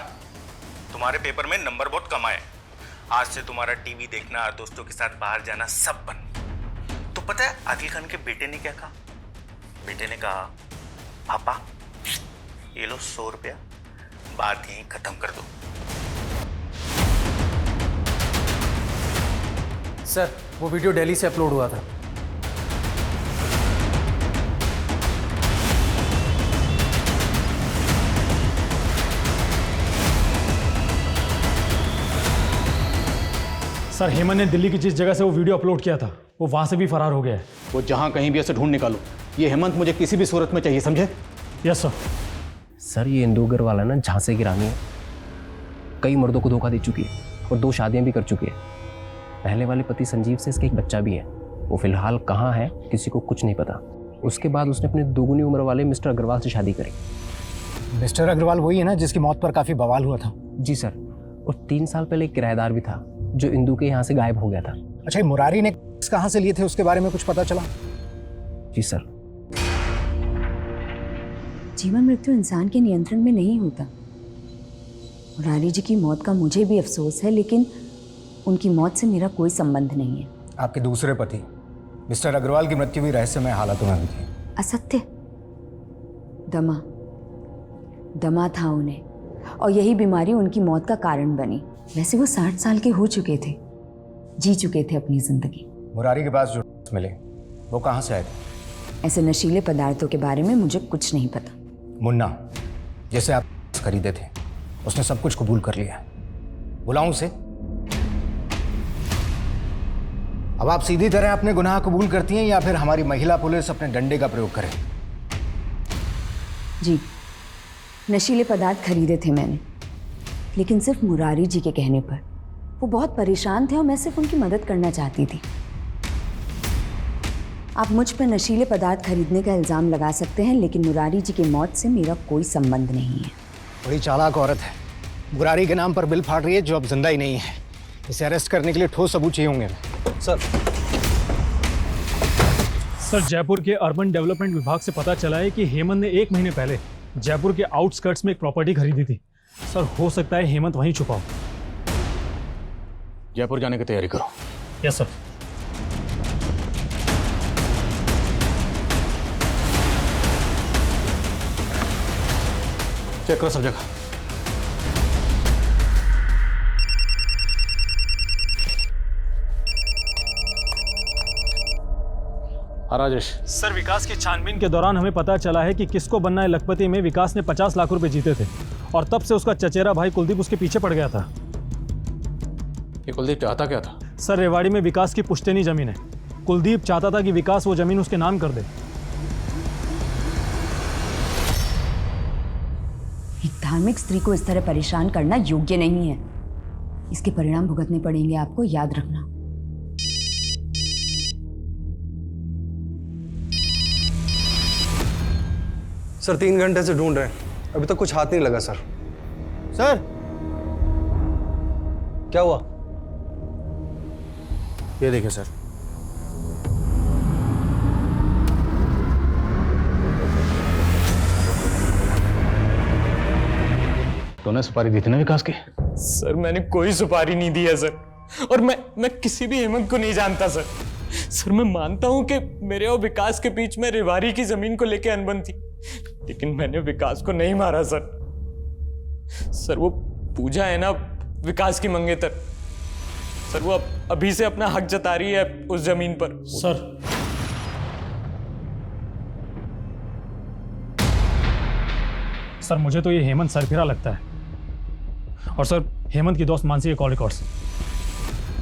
तुम्हारे पेपर में नंबर बहुत कम आए, आज से तुम्हारा टीवी देखना, दोस्तों के साथ बाहर जाना सब बंद। तो पता है आदिल खान के बेटे ने क्या कहा? बेटे ने कहा, पापा ये लो 100 रुपया, बात यहीं खत्म कर दो। सर वो वीडियो दिल्ली से अपलोड हुआ था। सर हेमंत ने दिल्ली की जिस जगह से वो वीडियो अपलोड किया था वो वहां से भी फरार हो गया है। वो जहां कहीं भी ऐसे ढूंढ निकालो, ये हेमंत मुझे किसी भी सूरत में चाहिए, समझे? Yes sir. सर ये इंदू अग्रवाल है ना, झांसे की रानी है, कई मर्दों को धोखा दे चुकी है और 2 शादियां भी कर चुकी है। पहले वाले पति संजीव से इसका एक बच्चा भी है, वो फिलहाल कहाँ है किसी को कुछ नहीं पता। उसके बाद उसने अपने दोगुनी उम्र वाले मिस्टर अग्रवाल से शादी करी। मिस्टर अग्रवाल वही है ना जिसकी मौत पर काफी बवाल हुआ था? जी सर, और 3 साल पहले एक किराएदार भी था जो इंदू के यहाँ से गायब हो गया था। अच्छा मुरारी ने कहाँ से लिए थे उसके बारे में कुछ पता चला? जी सर। जीवन मृत्यु इंसान के नियंत्रण में नहीं होता। मुरारी जी की मौत का मुझे भी अफसोस है, लेकिन उनकी मौत से मेरा कोई संबंध नहीं है। आपके दूसरे पति मिस्टर अग्रवाल की मृत्यु भी रहस्यमय हालातों में हुई थी। असत्य। दमा था उन्हें, और यही बीमारी उनकी मौत का कारण बनी। वैसे वो 60 साल के हो चुके थे, जी चुके थे अपनी जिंदगी। मुरारी के पास जो मिले वो कहाँ से आए थे? ऐसे नशीले पदार्थों के बारे में मुझे कुछ नहीं पता। मुन्ना जैसे आप खरीदे थे उसने सब कुछ कबूल कर लिया। बुलाऊं उसे? अब आप सीधी तरह अपने गुनाह कबूल करती हैं या फिर हमारी महिला पुलिस अपने डंडे का प्रयोग करे? जी नशीले पदार्थ खरीदे थे मैंने, लेकिन सिर्फ मुरारी जी के कहने पर। वो बहुत परेशान थे और मैं सिर्फ उनकी मदद करना चाहती थी। आप मुझ पर नशीले पदार्थ खरीदने का इल्ज़ाम लगा सकते हैं, लेकिन मुरारी जी की मौत से मेरा कोई संबंध नहीं है। बड़ी चालाक औरत है, मुरारी के नाम पर बिल फाड़ रही है जो अब जिंदा ही नहीं है। इसे अरेस्ट करने के लिए ठोस सबूत चाहिए होंगे। सर जयपुर के अर्बन डेवलपमेंट विभाग से पता चला है कि हेमंत ने 1 महीने पहले जयपुर के आउटस्कर्ट्स में एक प्रॉपर्टी खरीदी थी। सर हो सकता है हेमंत वहीं छुपा हो। जयपुर जाने की तैयारी करो। Yes sir. चेक करो सब जगह। राजेश। सर विकास की छानबीन के दौरान हमें पता चला है कि किसको बनना है लखपति में विकास ने 50 लाख रुपए जीते थे और तब से उसका चचेरा भाई कुलदीप उसके पीछे पड़ गया था। ये कुलदीप चाहता क्या था? सर रेवाड़ी में विकास की पुश्तैनी जमीन है। कुलदीप चाहता था कि विकास वो जमीन उसके नाम कर दे। एक धार्मिक स्त्री को इस तरह परेशान करना योग्य नहीं है। इसके परिणाम भुगतने पड़ेंगे आपको, याद रखना। सर 3 घंटे से ढूंढ रहे हैं, अभी तक कुछ हाथ नहीं लगा सर। सर क्या हुआ? ये देखिए सर। तूने सुपारी दी थी ना विकास की? सर मैंने कोई सुपारी नहीं दी है सर, और मैं किसी भी हेमंत को नहीं जानता सर। सर मैं मानता हूं कि मेरे और विकास के बीच में रेवाड़ी की जमीन को लेकर अनबन थी, लेकिन मैंने विकास को नहीं मारा सर। सर वो पूजा है ना विकास की मंगेतर, सर वो अभी से अपना हक जता रही है उस जमीन पर। सर मुझे तो ये हेमंत सरफिरा लगता है। और सर हेमंत की दोस्त मानसी के कॉल रिकॉर्ड्स।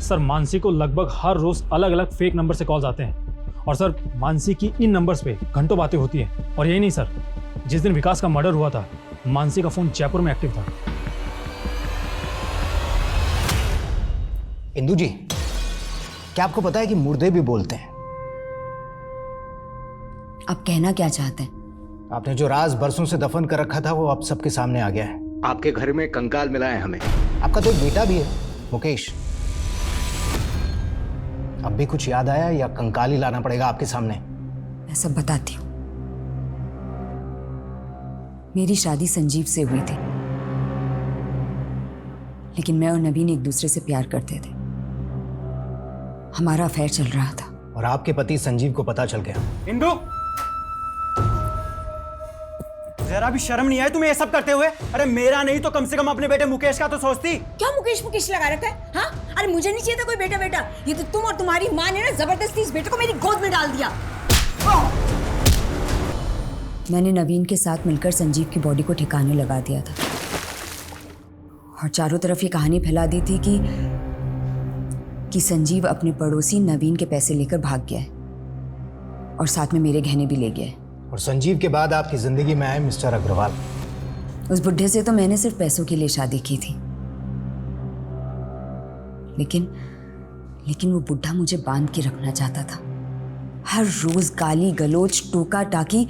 सर मानसी को लगभग हर रोज अलग अलग फेक नंबर से कॉल्स आते हैं और सर मानसी की इन नंबर्स पे घंटों बातें होती हैं। और यही नहीं सर, जिस दिन विकास का मर्डर हुआ था मानसी का फोन जयपुर में एक्टिव था। इंदु जी, क्या आपको पता है कि मुर्दे भी बोलते हैं? आप कहना क्या चाहते हैं? आपने जो राज बरसों से दफन कर रखा था वो अब सबके सामने आ गया है। आपके घर में कंकाल मिला है हमें। आपका तो एक बेटा भी है, मुकेश। अब भी कुछ याद आया या कंकाल ही लाना पड़ेगा आपके सामने? मैं सब बताती हूँ। मेरी शादी संजीव से हुई थी, लेकिन मैं और नवीन एक दूसरे से प्यार करते थे। हमारा अफेयर चल रहा था और आपके पति संजीव को पता चल गया। इंदु, जरा भी शर्म नहीं आई तुम्हें ये सब करते हुए? अरे मेरा नहीं तो कम से कम अपने बेटे मुकेश का तो सोचती। क्या मुकेश मुकेश लगा रखा है? हाँ, अरे मुझे नहीं चाहिए था कोई बेटा बेटा। ये तो तुम और तुम्हारी माँ ने ना जबरदस्ती इस बेटे को मेरी गोद में डाल दिया। मैंने नवीन के साथ मिलकर संजीव की बॉडी को ठिकाने लगा दिया था और चारों तरफ ये कहानी फैला दी थी कि संजीव अपने पड़ोसी नवीन के पैसे लेकर भाग गया है और साथ में मेरे गहने भी ले गया है। और संजीव के बाद आपकी जिंदगी में आए मिस्टर अग्रवाल। उस बुढ़े से तो मैंने सिर्फ पैसों के लिए शादी की थी, लेकिन वो बुढ़ा मुझे बांध के रखना चाहता था। हर रोज गाली गलोच टोका टाकी।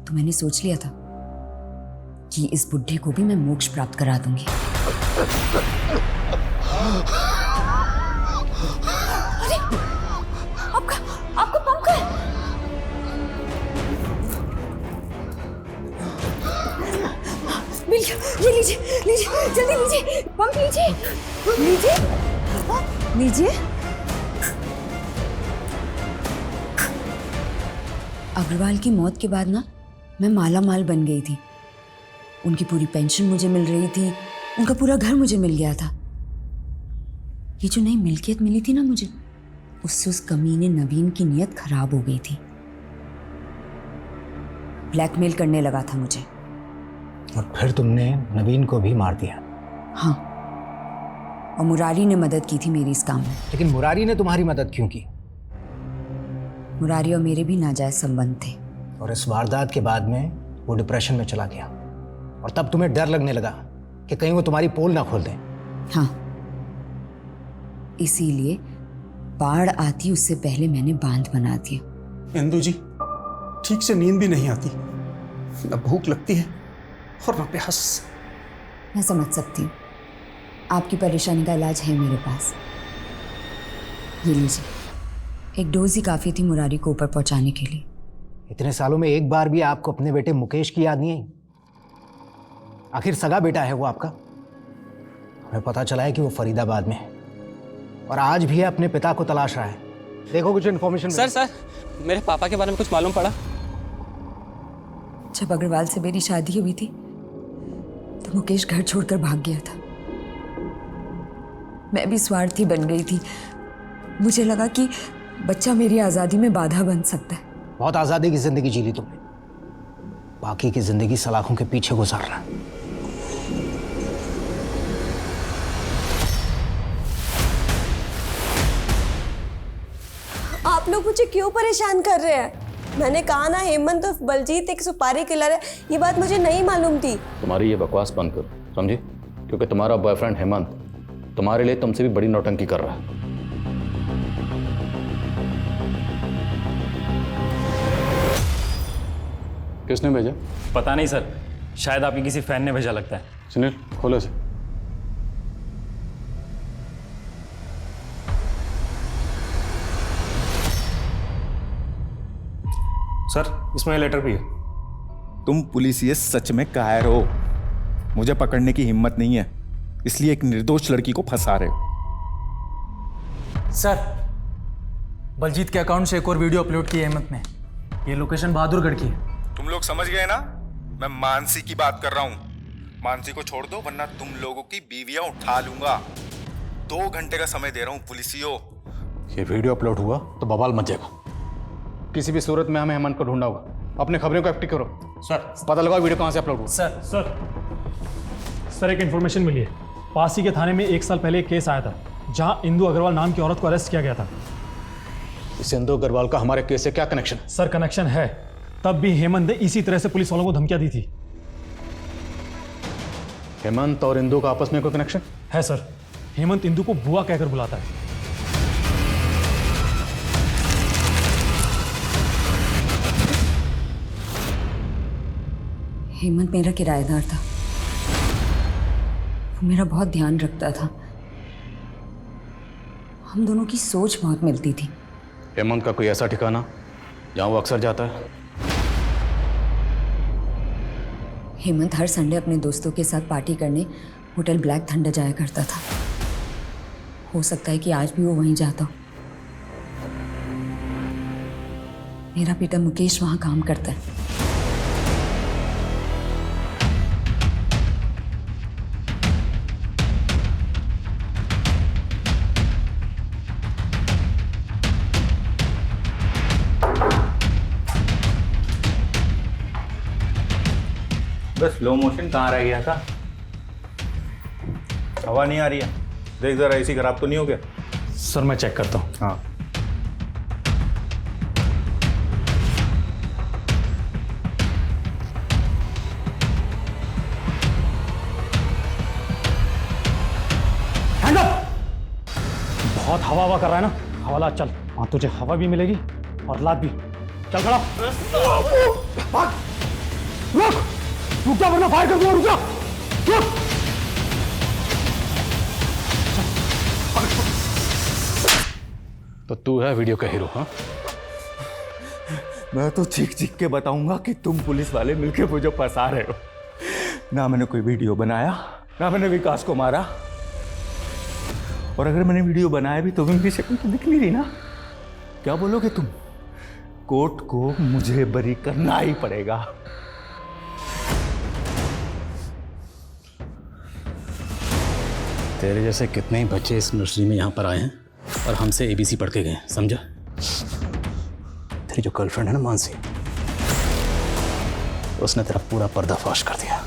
तो मैंने सोच लिया था कि इस बुढ़े को भी मैं मोक्ष प्राप्त करा दूंगी। अरे आपका पंख है। मिल गया, ये लीजिए लीजिए जल्दी लीजिए, पंख लीजिए लीजिए लीजिए। अग्रवाल की मौत के बाद ना मैं माला माल बन गई थी। उनकी पूरी पेंशन मुझे मिल रही थी, उनका पूरा घर मुझे मिल गया था। ये जो नई मिल्कियत मिली थी ना मुझे, उससे उस कमीने नवीन की नीयत खराब हो गई थी। ब्लैकमेल करने लगा था मुझे। और फिर तुमने नवीन को भी मार दिया? हाँ, और मुरारी ने मदद की थी मेरी इस काम में। लेकिन मुरारी ने तुम्हारी मदद क्यों की? मुरारी और मेरे भी नाजायज संबंध थे। और इस वारदात के बाद में वो डिप्रेशन में चला गया और तब तुम्हें डर लगने लगा कि कहीं वो तुम्हारी पोल ना खोल दें। हाँ, इसीलिए बाढ़ आती उससे पहले मैंने बांध बना दिया। इंदु जी, ठीक से नींद भी नहीं आती, न भूख लगती है और न प्यास। मैं समझ सकती हूँ, आपकी परेशानी का इलाज है मेरे पास। ये लीजिए, एक डोज ही काफ़ी थी मुरारी को ऊपर पहुँचाने के लिए। इतने सालों में एक बार भी आपको अपने बेटे मुकेश की याद नहीं आई? आखिर सगा बेटा है वो आपका। हमें पता चला है कि वो फरीदाबाद में है और आज भी अपने पिता को तलाश रहा है। देखो कुछ इन्फॉर्मेशन। सर मेरे पापा के बारे में कुछ मालूम पड़ा? जब अग्रवाल से मेरी शादी हुई थी तो मुकेश घर छोड़कर भाग गया था। मैं भी स्वार्थी बन गई थी। मुझे लगा कि बच्चा मेरी आज़ादी में बाधा बन सकता है। बहुत आज़ादी की जिंदगी जी ली तुमने, बाकी की जिंदगी सलाखों के पीछे गुजारना। आप लोग मुझे क्यों परेशान कर रहे हैं? मैंने कहा ना हेमंत और बलजीत एक सुपारी किलर है, ये बात मुझे नहीं मालूम थी। तुम्हारी ये बकवास बंद करो, समझे? क्योंकि तुम्हारा बॉयफ्रेंड हेमंत तुम्हारे लिए तुमसे भी बड़ी नौटंकी कर रहा है। किसने भेजा? पता नहीं सर, शायद आपके किसी फैन ने भेजा लगता है। सुनील खोलो से। सर इसमें लेटर भी है। तुम पुलिसिए सच में कायर हो। मुझे पकड़ने की हिम्मत नहीं है, इसलिए एक निर्दोष लड़की को फंसा रहे हो। सर, बलजीत के अकाउंट से एक और वीडियो अपलोड की है हेमंत ने। ये लोकेशन बहादुरगढ़ की है। तुम लोग समझ गए ना? मैं मानसी की बात कर रहा हूँ। मानसी को छोड़ दो वरना तुम लोगों की बीवियां उठा लूंगा। 2 घंटे का समय दे रहा हूँ पुलिसियों। ये वीडियो अपलोड हुआ तो बवाल मच जाएगा। किसी भी सूरत में हमें हेमंत को ढूंढना होगा। अपने खबरों को एक्टिव करो। सर पता लगाओ वीडियो कहाँ से अपलोड हुआ। सर एक इन्फॉर्मेशन मिली है। पासी के थाने में 1 साल पहले एक केस आया था जहां इंदु अग्रवाल नाम की औरत को अरेस्ट किया गया था। इस इंदु अग्रवाल का हमारे केस से क्या कनेक्शन? सर कनेक्शन है। तब भी हेमंत ने इसी तरह से पुलिस वालों को धमकियां दी थी। हेमंत और इंदु का आपस में कोई कनेक्शन है? सर हेमंत इंदु को बुआ कहकर बुलाता है। हेमंत मेरा किराएदार था, वो मेरा बहुत ध्यान रखता था। हम दोनों की सोच बहुत मिलती थी। हेमंत का कोई ऐसा ठिकाना जहां वो अक्सर जाता है? हेमंत हर संडे अपने दोस्तों के साथ पार्टी करने होटल ब्लैक थंडर जाया करता था। हो सकता है कि आज भी वो वहीं जाता हो। मेरा बेटा मुकेश वहां काम करता है। बस स्लो मोशन कहाँ रह गया था? हवा नहीं आ रही है, देख जरा एसी खराब तो नहीं हो गया? सर मैं चेक करता हूँ। हाँ हैंड अप! बहुत हवा कर रहा है ना, हवाला चल। वहां तुझे हवा भी मिलेगी और लात भी। चल खड़ा। भाग! रुक जा वरना फायर कर दूंगा। रुक जा। तो तू है वीडियो का हीरो? हाँ, मैं तो चीख चीख के बताऊंगा कि तुम पुलिस वाले मिलके मुझे फंसा रहे हो। ना मैंने कोई वीडियो बनाया, ना मैंने विकास को मारा। और अगर मैंने वीडियो बनाया भी तो भी मेरी शक्ल तो दिख नहीं रही ना। क्या बोलोगे तुम? कोर्ट को मुझे बरी करना ही पड़ेगा। तेरे जैसे कितने ही बच्चे इस नर्सरी में यहाँ पर आए हैं और हमसे ABC पढ़ के गए, समझा? तेरी जो गर्लफ्रेंड है ना मानसी, उसने तेरा पूरा पर्दाफाश कर दिया।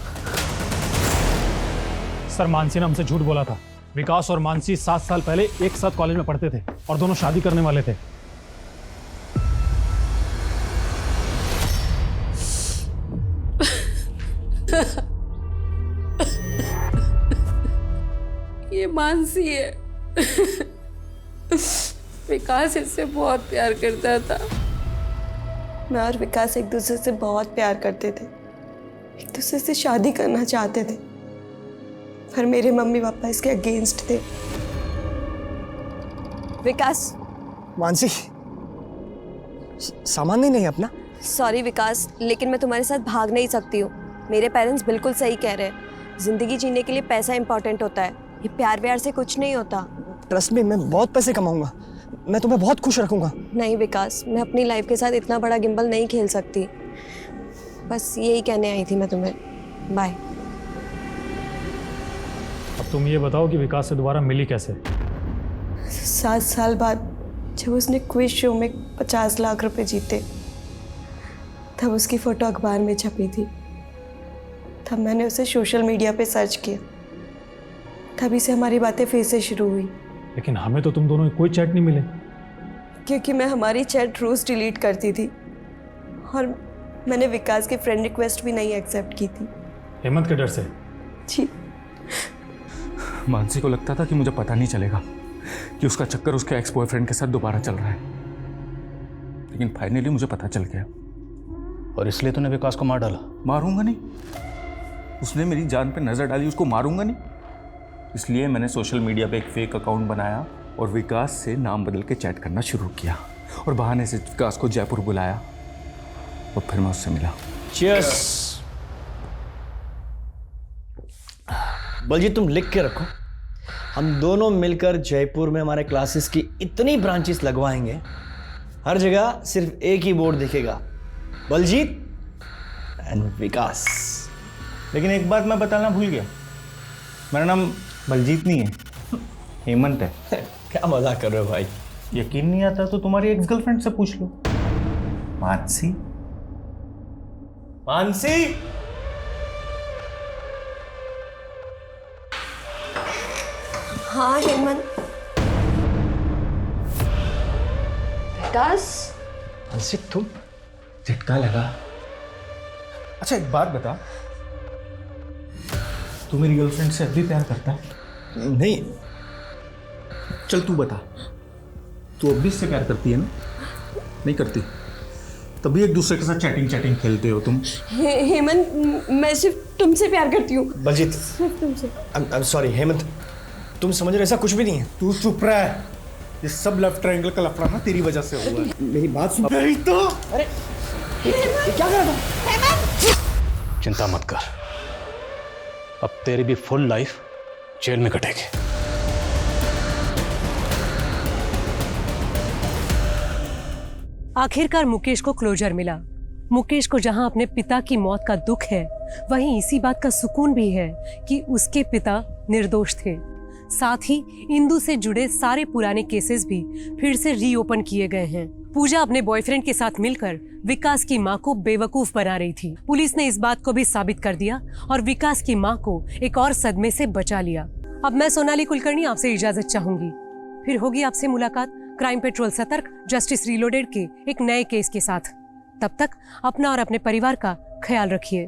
सर मानसी ने हमसे झूठ बोला था। विकास और मानसी 7 साल पहले एक साथ कॉलेज में पढ़ते थे और दोनों शादी करने वाले थे। ये मानसी है। विकास इससे बहुत प्यार करता था। मैं और विकास एक दूसरे से बहुत प्यार करते थे, एक दूसरे से शादी करना चाहते थे। पर मेरे मम्मी पापा इसके अगेंस्ट थे। विकास। मानसी, सामान नहीं अपना? सॉरी विकास, लेकिन मैं तुम्हारे साथ भाग नहीं सकती हूँ। मेरे पेरेंट्स बिल्कुल सही कह रहे हैं, जिंदगी जीने के लिए पैसा इंपॉर्टेंट होता है, ये प्यार व्यार से कुछ नहीं होता। ट्रस्ट मी, मैं बहुत पैसे कमाऊंगा, मैं तुम्हें बहुत खुश रखूंगा। नहीं विकास, मैं अपनी लाइफ के साथ इतना बड़ा गिम्बल नहीं खेल सकती। बस यही कहने आई थी मैं तुम्हें। बाय। अब तुम ये बताओ कि विकास से दोबारा मिली कैसे? 7 साल बाद जब उसने क्विज शो में 50 लाख रुपए जीते, तब उसकी फ़ोटो अखबार में छपी थी। तब मैंने उसे सोशल मीडिया पे सर्च किया, तभी से हमारी बातें फिर से शुरू हुई। लेकिन हमें तो तुम दोनों कोई चैट नहीं मिले। क्योंकि मैं हमारी चैट रोज़ डिलीट करती थी और मैंने विकास की फ्रेंड रिक्वेस्ट भी नहीं एक्सेप्ट की थी। हेमंत के डर से? जी। मानसी को लगता था कि मुझे पता नहीं चलेगा कि उसका चक्कर उसके एक्स बॉयफ्रेंड के साथ दोबारा चल रहा है, लेकिन फाइनली मुझे पता चल गया। और इसलिए तूने विकास को मार डाला? मारूंगा नहीं, उसने मेरी जान पे नजर डाली, उसको मारूंगा नहीं। इसलिए मैंने सोशल मीडिया पे एक फेक अकाउंट बनाया और विकास से नाम बदल के चैट करना शुरू किया और बहाने से विकास को जयपुर बुलाया और फिर मैं उससे मिला। चीयर्स। बलजीत, तुम लिख के रखो, हम दोनों मिलकर जयपुर में हमारे क्लासेस की इतनी ब्रांचेस लगवाएंगे, हर जगह सिर्फ एक ही बोर्ड दिखेगा, बलजीत एंड विकास। लेकिन एक बात मैं बताना भूल गया, मेरा नाम बलजीत नहीं है, हेमंत है। क्या मजाक कर रहे हो भाई? यकीन नहीं आता तो तुम्हारी एक्स गर्लफ्रेंड से पूछ लो, मानसी। मानसी, हाँ हेमंत। विकास। मानसी, तुम? झटका लगा। अच्छा एक बात बता, तू मेरी गर्लफ्रेंड से अब भी प्यार करता है? नहीं। चल तू बता, तू अब भी इससे प्यार करती है ना? नहीं करती? तभी एक दूसरे के साथ चैटिंग खेलते हो तुम। हेमंत, मैं सिर्फ तुमसे प्यार करती हूँ। बलजीत, सिर्फ तुमसे। I'm sorry हेमंत, तुम समझ रहे, ऐसा कुछ भी नहीं है। तू चुप रहा है, ये सब लव ट्रायंगल का लफड़ा ना तेरी वजह से हुआ है। मेरी बात सुन। नहीं तो। अरे क्या कर रहा था? चिंता मत कर, अब तेरी भी फुल लाइफ जेल में कटेगी। आखिरकार मुकेश को क्लोजर मिला। मुकेश को जहां अपने पिता की मौत का दुख है, वहीं इसी बात का सुकून भी है कि उसके पिता निर्दोष थे। साथ ही इंदु से जुड़े सारे पुराने केसेस भी फिर से रीओपन किए गए हैं। पूजा अपने बॉयफ्रेंड के साथ मिलकर विकास की मां को बेवकूफ बना रही थी। पुलिस ने इस बात को भी साबित कर दिया और विकास की मां को एक और सदमे से बचा लिया। अब मैं सोनाली कुलकर्णी आपसे इजाजत चाहूंगी, फिर होगी आपसे मुलाकात क्राइम पेट्रोल सतर्क जस्टिस रीलोडेड के एक नए केस के साथ। तब तक अपना और अपने परिवार का ख्याल रखिए।